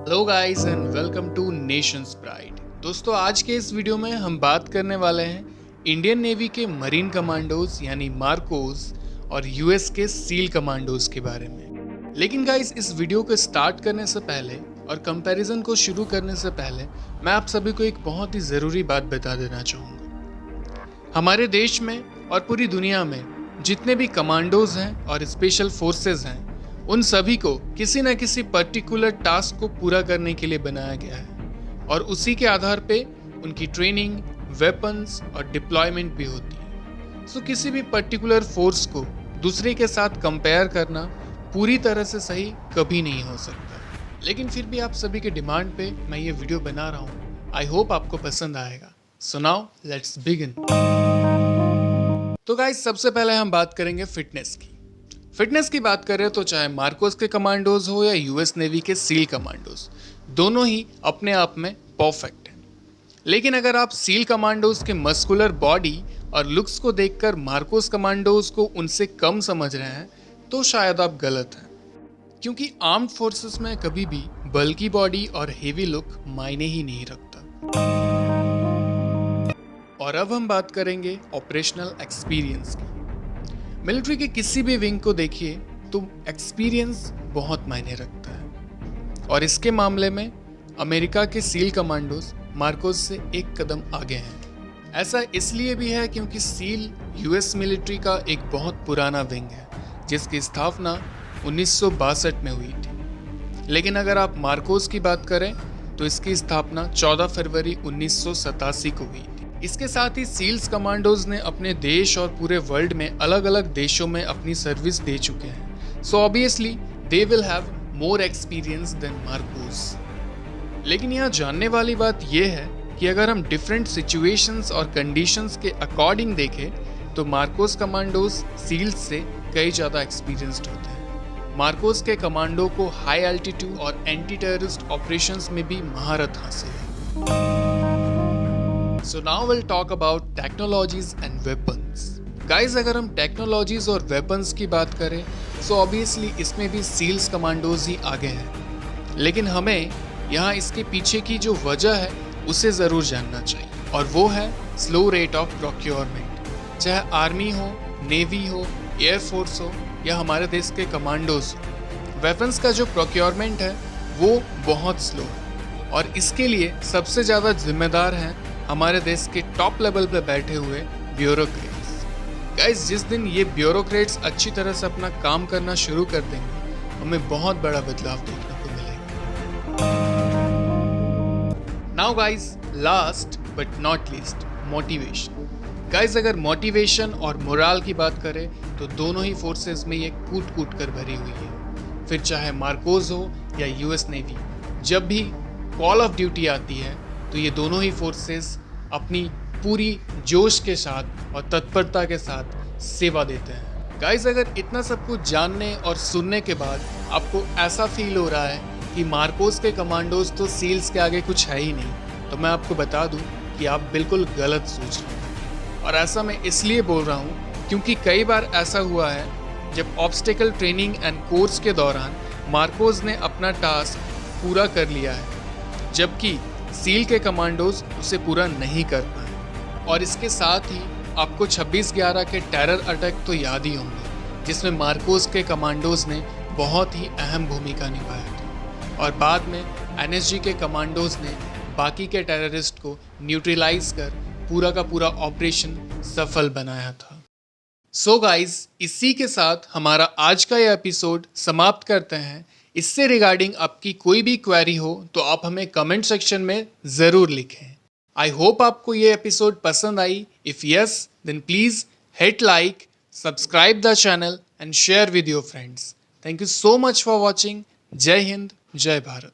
Hello guys and welcome two nations pride. दोस्तों, आज के इस वीडियो में हम बात करने वाले हैं इंडियन नेवी के मरीन कमांडोज यानी मार्कोस और यूएस के सील कमांडोज के बारे में। लेकिन गाइस, इस वीडियो को स्टार्ट करने से पहले और कंपैरिजन को शुरू करने से पहले मैं आप सभी को एक बहुत ही ज़रूरी बात बता देना चाहूँगा। हमारे देश में और पूरी दुनिया में जितने भी कमांडोज हैं और स्पेशल फोर्सेज हैं, उन सभी को किसी न किसी पर्टिकुलर टास्क को पूरा करने के लिए बनाया गया है और उसी के आधार पे उनकी ट्रेनिंग, वेपन्स और डिप्लॉयमेंट भी होती है। सो किसी भी पर्टिकुलर फोर्स को दूसरे के साथ कंपेयर करना पूरी तरह से सही कभी नहीं हो सकता। लेकिन फिर भी आप सभी के डिमांड पे मैं ये वीडियो बना रहा हूँ। आई होप आपको पसंद आएगा। So now let's begin. तो गाइस, सबसे पहले हम बात करेंगे फिटनेस की बात करें तो चाहे मार्कोस के कमांडोज हो या यूएस नेवी के सील कमांडोज, दोनों ही अपने आप में परफेक्ट हैं। लेकिन अगर आप सील कमांडोज के मस्कुलर बॉडी और लुक्स को देखकर मार्कोस कमांडोज को उनसे कम समझ रहे हैं तो शायद आप गलत हैं, क्योंकि आर्म्ड फोर्सेस में कभी भी बल्की बॉडी और हेवी लुक मायने ही नहीं रखता। और अब हम बात करेंगे ऑपरेशनल एक्सपीरियंस की। मिलिट्री के किसी भी विंग को देखिए तो एक्सपीरियंस बहुत मायने रखता है, और इसके मामले में अमेरिका के सील कमांडोज मार्कोस से एक कदम आगे हैं। ऐसा इसलिए भी है क्योंकि सील यूएस मिलिट्री का एक बहुत पुराना विंग है जिसकी स्थापना 1962 में हुई थी। लेकिन अगर आप मार्कोस की बात करें तो इसकी स्थापना 14 फरवरी 1987 को हुई थी। इसके साथ ही सील्स कमांडोज ने अपने देश और पूरे वर्ल्ड में अलग अलग देशों में अपनी सर्विस दे चुके हैं। So obviously they will have more experience than Marcos. लेकिन यहाँ जानने वाली बात यह है कि अगर हम डिफरेंट सिचुएशंस और कंडीशंस के अकॉर्डिंग देखें तो मार्कोस कमांडोज सील्स से कई ज़्यादा एक्सपीरियंस्ड होते हैं। मार्कोस के कमांडो को हाई एल्टीट्यूड और एंटी टेररिस्ट ऑपरेशंस में भी महारत हासिल है। So now we'll talk about technologies and weapons. Guys, अगर हम टेक्नोलॉजीज और वेपन्स की बात करें तो ऑब्वियसली इसमें भी सील्स कमांडोज ही आगे हैं। लेकिन हमें यहाँ इसके पीछे की जो वजह है उसे ज़रूर जानना चाहिए, और वो है स्लो रेट ऑफ प्रोक्योरमेंट। चाहे आर्मी हो, नेवी हो, एयरफोर्स हो या हमारे देश के कमांडोज हो, वेपन्स का जो प्रोक्योरमेंट है वो बहुत स्लो है, और इसके लिए सबसे ज़्यादा जिम्मेदार हैं हमारे देश के टॉप लेवल पे बैठे हुए ब्यूरोक्रेट्स। गाइस, जिस दिन ये ब्यूरोक्रेट्स अच्छी तरह से अपना काम करना शुरू कर देंगे, हमें बहुत बड़ा बदलाव देखने को मिलेगा। Now guys, last but not least, motivation. Guys, अगर मोटिवेशन और मोराल की बात करें तो दोनों ही फोर्सेस में ये कूट कूट कर भरी हुई है। फिर चाहे मार्कोस हो या यूएस नेवी, जब भी कॉल ऑफ ड्यूटी आती है तो ये दोनों ही फोर्सेस अपनी पूरी जोश के साथ और तत्परता के साथ सेवा देते हैं। गाइस, अगर इतना सब कुछ जानने और सुनने के बाद आपको ऐसा फील हो रहा है कि मार्कोस के कमांडोज तो सील्स के आगे कुछ है ही नहीं, तो मैं आपको बता दूं कि आप बिल्कुल गलत सोच रहे हैं। और ऐसा मैं इसलिए बोल रहा हूँ क्योंकि कई बार ऐसा हुआ है जब ऑब्स्टेकल ट्रेनिंग एंड कोर्स के दौरान मार्कोस ने अपना टास्क पूरा कर लिया है, जबकि सील के कमांडोज उसे पूरा नहीं कर पाए। और इसके साथ ही आपको 26/11 के टेरर अटैक तो याद ही होंगे, जिसमें मार्कोस के कमांडोज ने बहुत ही अहम भूमिका निभाया था, और बाद में एनएसजी के कमांडोज ने बाकी के टेररिस्ट को न्यूट्रलाइज कर पूरा का पूरा ऑपरेशन सफल बनाया था। सो गाइज, इसी के साथ हमारा आज का ये एपिसोड समाप्त करते हैं। इससे रिगार्डिंग आपकी कोई भी क्वेरी हो तो आप हमें कमेंट सेक्शन में ज़रूर लिखें। आई होप आपको ये एपिसोड पसंद आई। If yes, then please hit like, subscribe the channel and share with your friends. Thank you so much for watching. जय हिंद, जय भारत।